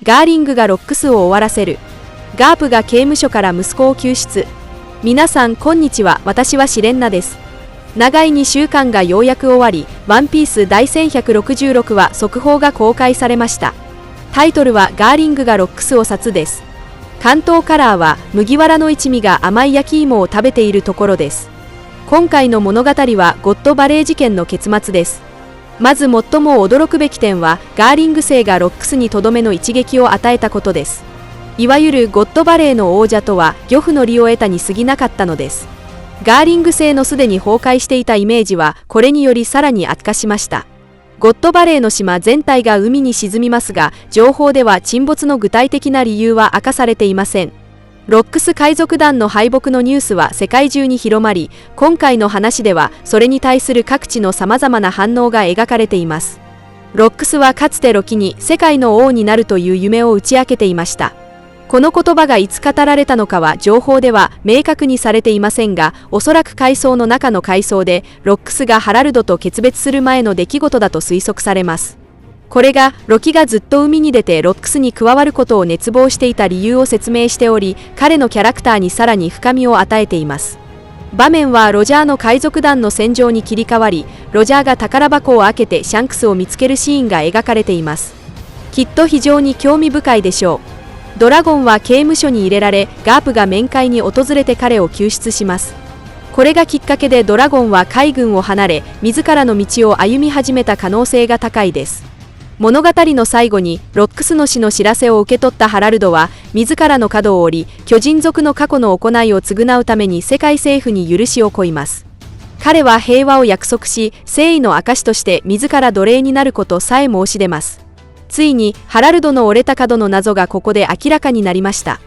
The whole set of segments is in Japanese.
ガーリングがロックスを終わらせる。ガープが刑務所から息子を救出。皆さんこんにちは、私はシレンナです。長い2週間がようやく終わり、ワンピース第1166話速報が公開されました。タイトルはガーリングがロックスを殺です。関東カラーは麦わらの一味が甘い焼き芋を食べているところです。今回の物語はゴッドバレー事件の結末です。まず最も驚くべき点はガーリング星がロックスにとどめの一撃を与えたことです。いわゆるゴッドバレーの王者とは漁夫の利を得たに過ぎなかったのです。ガーリング星のすでに崩壊していたイメージはこれによりさらに悪化しました。ゴッドバレーの島全体が海に沈みますが、情報では沈没の具体的な理由は明かされていません。ロックス海賊団の敗北のニュースは世界中に広まり、今回の話ではそれに対する各地の様々な反応が描かれています。ロックスはかつてロキに世界の王になるという夢を打ち明けていました。この言葉がいつ語られたのかは情報では明確にされていませんが、おそらく階層の中の階層でロックスがハラルドと決別する前の出来事だと推測されます。これがロキがずっと海に出てロックスに加わることを熱望していた理由を説明しており、彼のキャラクターにさらに深みを与えています。場面はロジャーの海賊団の戦場に切り替わり、ロジャーが宝箱を開けてシャンクスを見つけるシーンが描かれています。きっと非常に興味深いでしょう。ドラゴンは刑務所に入れられ、ガープが面会に訪れて彼を救出します。これがきっかけでドラゴンは海軍を離れ、自らの道を歩み始めた可能性が高いです。物語の最後にロックスの死の知らせを受け取ったハラルドは、自らの角を折り、巨人族の過去の行いを償うために世界政府に許しを請います。彼は平和を約束し、誠意の証として自ら奴隷になることさえ申し出ます。ついにハラルドの折れた角の謎がここで明らかになりました。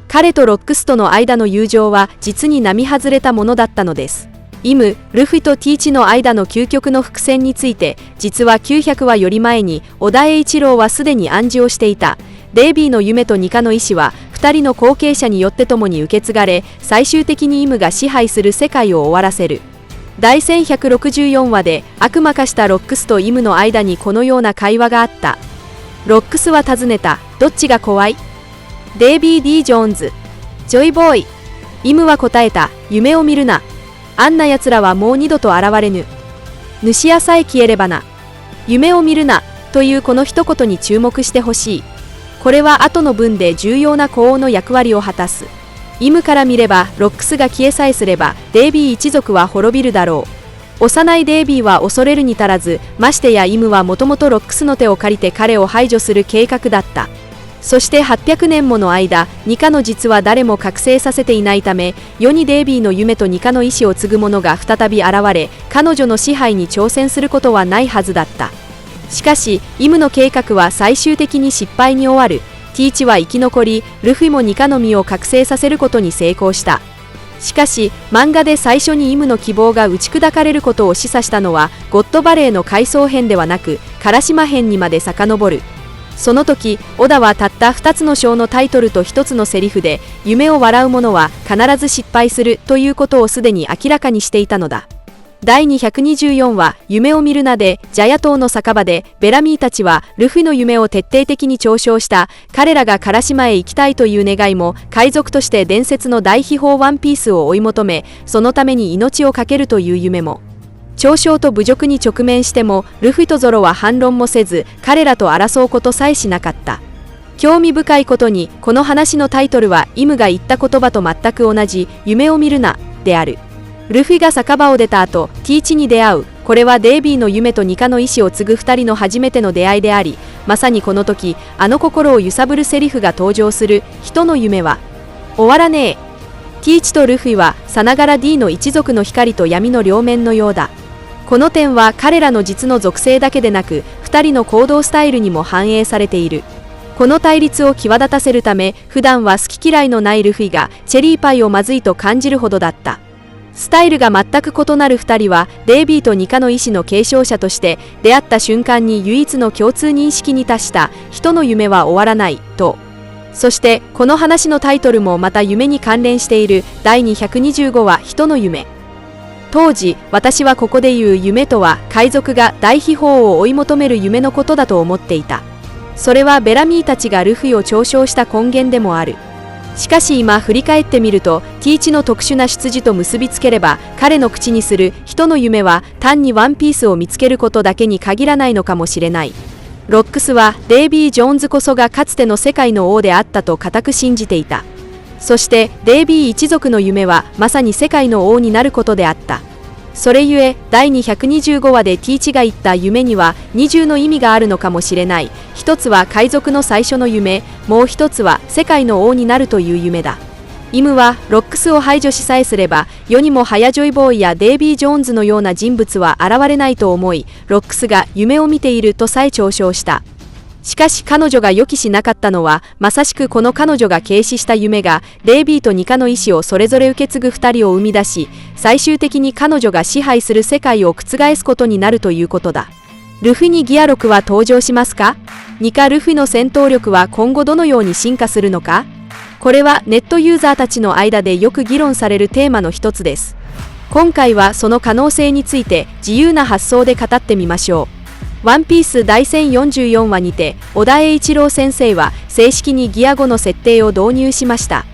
彼とロックスとの間の友情は実に並外れたものだったのです。イム、ルフィとティーチの間の究極の伏線について、実は900話より前に小田栄一郎はすでに暗示をしていた。デイビーの夢とニカの意志は2人の後継者によって共に受け継がれ、最終的にイムが支配する世界を終わらせる。第1164話で悪魔化したロックスとイムの間にこのような会話があった。ロックスは尋ねた。どっちが怖い？デイビー・ディ・ジョーンズ。ジョイボーイ。イムは答えた。夢を見るな。あんな奴らはもう二度と現れぬ。主屋さえ消えればな。夢を見るな。というこの一言に注目してほしい。これは後の文で重要な呼応の役割を果たす。イムから見れば、ロックスが消えさえすれば、デイビー一族は滅びるだろう。幼いデイビーは恐れるに足らず、ましてやイムはもともとロックスの手を借りて彼を排除する計画だった。そして800年もの間、ニカの実は誰も覚醒させていないため、世にデイビーの夢とニカの意志を継ぐ者が再び現れ、彼女の支配に挑戦することはないはずだった。しかし、イムの計画は最終的に失敗に終わる。ティーチは生き残り、ルフィもニカの実を覚醒させることに成功した。しかし、漫画で最初にイムの希望が打ち砕かれることを示唆したのは、ゴッドバレーの回想編ではなく、烏島編にまで遡る。その時、オダはたった2つの章のタイトルと1つのセリフで、夢を笑う者は必ず失敗するということをすでに明らかにしていたのだ。第224話、夢を見るなで、ジャヤ島の酒場で、ベラミーたちは、ルフィの夢を徹底的に嘲笑した。彼らが烏島へ行きたいという願いも、海賊として伝説の大秘宝ワンピースを追い求め、そのために命を懸けるという夢も。嘲笑と侮辱に直面しても、ルフィとゾロは反論もせず、彼らと争うことさえしなかった。興味深いことに、この話のタイトルは、イムが言った言葉と全く同じ、夢を見るな、である。ルフィが酒場を出た後、ティーチに出会う。これはデイビーの夢とニカの意志を継ぐ2人の初めての出会いであり、まさにこの時、あの心を揺さぶるセリフが登場する。人の夢は終わらねえ。ティーチとルフィはさながら D の一族の光と闇の両面のようだ。この点は彼らの実の属性だけでなく、2人の行動スタイルにも反映されている。この対立を際立たせるため、普段は好き嫌いのないルフィがチェリーパイをまずいと感じるほどだった。スタイルが全く異なる2人は、デイビーとニカの意志の継承者として、出会った瞬間に唯一の共通認識に達した、人の夢は終わらない、と。そして、この話のタイトルもまた夢に関連している、第225話、人の夢。当時、私はここで言う夢とは、海賊が大秘宝を追い求める夢のことだと思っていた。それはベラミーたちがルフィを嘲笑した根源でもある。しかし今振り返ってみると、ティーチの特殊な出自と結びつければ、彼の口にする人の夢は単にワンピースを見つけることだけに限らないのかもしれない。ロックスはデイビー・ジョーンズこそがかつての世界の王であったと固く信じていた。そしてデイビー一族の夢はまさに世界の王になることであった。それゆえ第225話でティーチが言った夢には二重の意味があるのかもしれない。一つは海賊の最初の夢、もう一つは世界の王になるという夢だ。イムはロックスを排除しさえすれば世にもハヤジョイボーイやデイビー・ジョーンズのような人物は現れないと思い、ロックスが夢を見ているとさえ嘲笑した。しかし彼女が予期しなかったのは、まさしくこの彼女が軽視した夢がデイビーとニカの意志をそれぞれ受け継ぐ2人を生み出し、最終的に彼女が支配する世界を覆すことになるということだ。ルフィにギア6は登場しますか？ニカ・ルフィの戦闘力は今後どのように進化するのか？これはネットユーザーたちの間でよく議論されるテーマの一つです。今回はその可能性について自由な発想で語ってみましょう。ワンピース第1044話にて小田栄一郎先生は正式にギア5の設定を導入しました。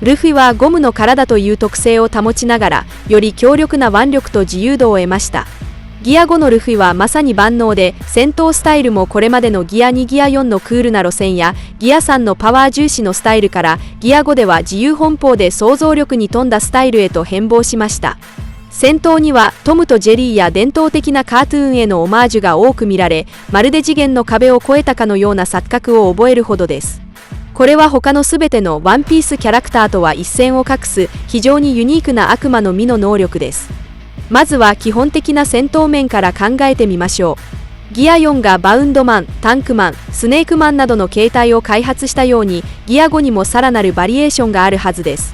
ルフィはゴムの体という特性を保ちながらより強力な腕力と自由度を得ました。ギア5のルフィはまさに万能で、戦闘スタイルもこれまでのギア2ギア4のクールな路線やギア3のパワー重視のスタイルからギア5では自由奔放で想像力に富んだスタイルへと変貌しました。戦闘にはトムとジェリーや伝統的なカートゥーンへのオマージュが多く見られ、まるで次元の壁を越えたかのような錯覚を覚えるほどです。これは他のすべてのワンピースキャラクターとは一線を画す非常にユニークな悪魔の実の能力です。まずは基本的な戦闘面から考えてみましょう。ギア4がバウンドマン、タンクマン、スネークマンなどの形態を開発したように、ギア5にもさらなるバリエーションがあるはずです。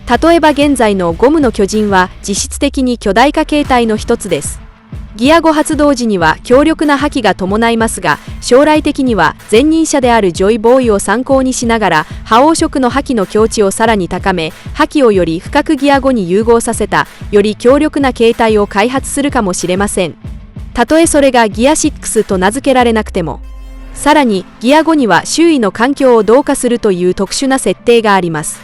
例えば現在のゴムの巨人は実質的に巨大化形態の一つです。ギア5発動時には強力な覇気が伴いますが、将来的には前任者であるジョイボーイを参考にしながら覇王色の覇気の境地をさらに高め、覇気をより深くギア5に融合させたより強力な形態を開発するかもしれません。たとえそれがギア6と名付けられなくても。さらにギア5には周囲の環境を同化するという特殊な設定があります。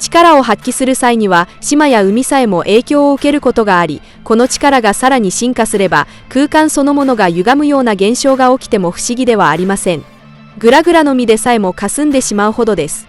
力を発揮する際には島や海さえも影響を受けることがあり、この力がさらに進化すれば空間そのものが歪むような現象が起きても不思議ではありません。グラグラの実でさえも霞んでしまうほどです。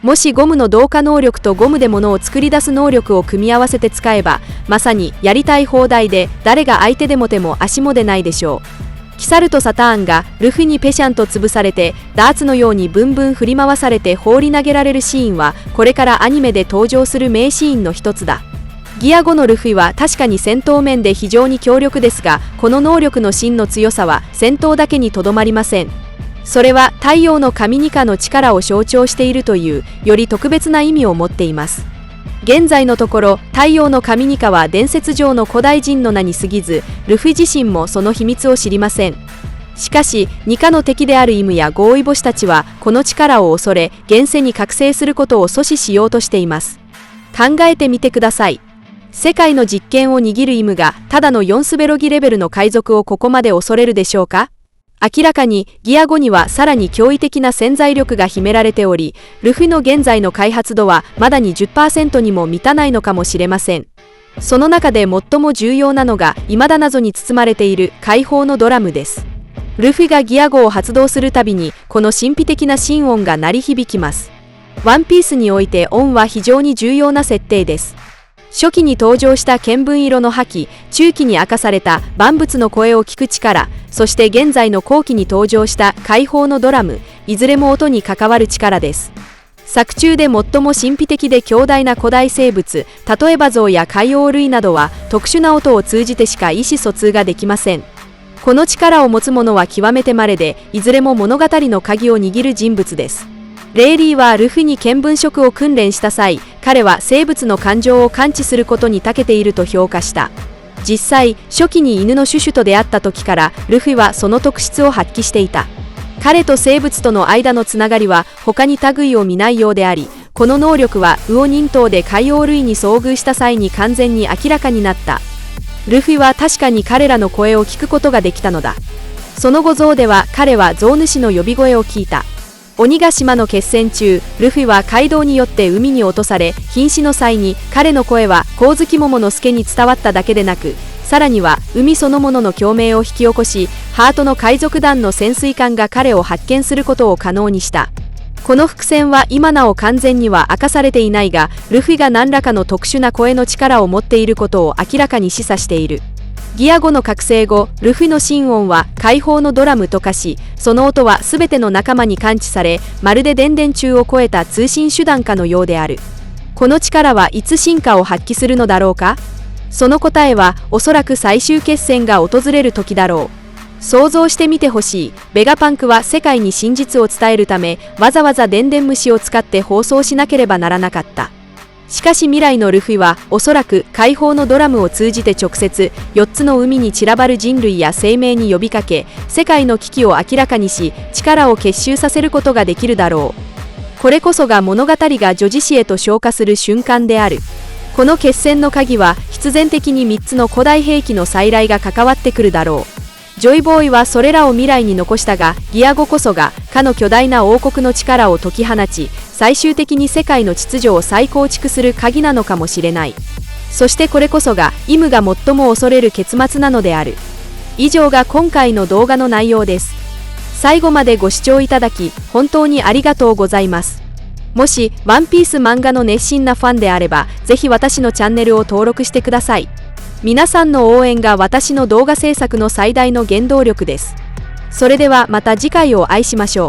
もしゴムの同化能力とゴムで物を作り出す能力を組み合わせて使えば、まさにやりたい放題で、誰が相手でも手も足も出ないでしょう。キサルとサターンがルフィにペシャンと潰されてダーツのようにブンブン振り回されて放り投げられるシーンは、これからアニメで登場する名シーンの一つだ。ギア5のルフィは確かに戦闘面で非常に強力ですが、この能力の真の強さは戦闘だけにとどまりません。それは太陽の神ニカの力を象徴しているというより特別な意味を持っています。現在のところ太陽の神ニカは伝説上の古代人の名に過ぎず、ルフィ自身もその秘密を知りません。しかしニカの敵であるイムやゴーイボシたちはこの力を恐れ、現世に覚醒することを阻止しようとしています。考えてみてください。世界の実権を握るイムがただの4スベロギレベルの海賊をここまで恐れるでしょうか？明らかにギア5にはさらに驚異的な潜在力が秘められており、ルフィの現在の開発度はまだに 10% にも満たないのかもしれません。その中で最も重要なのが未だ謎に包まれている解放のドラムです。ルフィがギア5を発動するたびにこの神秘的な心音が鳴り響きます。ワンピースにおいて音は非常に重要な設定です。初期に登場した見聞色の覇気、中期に明かされた万物の声を聞く力、そして現在の後期に登場した解放のドラム、いずれも音に関わる力です。作中で最も神秘的で強大な古代生物、例えば象や海洋類などは特殊な音を通じてしか意思疎通ができません。この力を持つ者は極めて稀で、いずれも物語の鍵を握る人物です。レイリーはルフィに見聞色を訓練した際、彼は生物の感情を感知することに長けていると評価した。実際、初期に犬のシュシュと出会った時からルフィはその特質を発揮していた。彼と生物との間のつながりは他に類を見ないようであり、この能力はウオニン島で海洋類に遭遇した際に完全に明らかになった。ルフィは確かに彼らの声を聞くことができたのだ。その後ゾウでは彼はゾウ主の呼び声を聞いた。鬼ヶ島の決戦中、ルフィは街道によって海に落とされ、瀕死の際に彼の声は光月桃之助に伝わっただけでなく、さらには海そのものの共鳴を引き起こし、ハートの海賊団の潜水艦が彼を発見することを可能にした。この伏線は今なお完全には明かされていないが、ルフィが何らかの特殊な声の力を持っていることを明らかに示唆している。ギア5の覚醒後、ルフィの心音は解放のドラムと化し、その音は全ての仲間に感知され、まるで電電柱を超えた通信手段かのようである。この力はいつ進化を発揮するのだろうか。その答えはおそらく最終決戦が訪れる時だろう。想像してみてほしい。ベガパンクは世界に真実を伝えるため、わざわざ電電虫を使って放送しなければならなかった。しかし未来のルフィはおそらく解放のドラムを通じて直接4つの海に散らばる人類や生命に呼びかけ、世界の危機を明らかにし、力を結集させることができるだろう。これこそが物語が女子誌へと昇華する瞬間である。この決戦の鍵は必然的に3つの古代兵器の再来が関わってくるだろう。ジョイボーイはそれらを未来に残したが、ギア5こそがかの巨大な王国の力を解き放ち、最終的に世界の秩序を再構築する鍵なのかもしれない。そしてこれこそがイムが最も恐れる結末なのである。以上が今回の動画の内容です。最後までご視聴いただき本当にありがとうございます。もしワンピース漫画の熱心なファンであれば、ぜひ私のチャンネルを登録してください。皆さんの応援が私の動画制作の最大の原動力です。それではまた次回をお会いしましょう。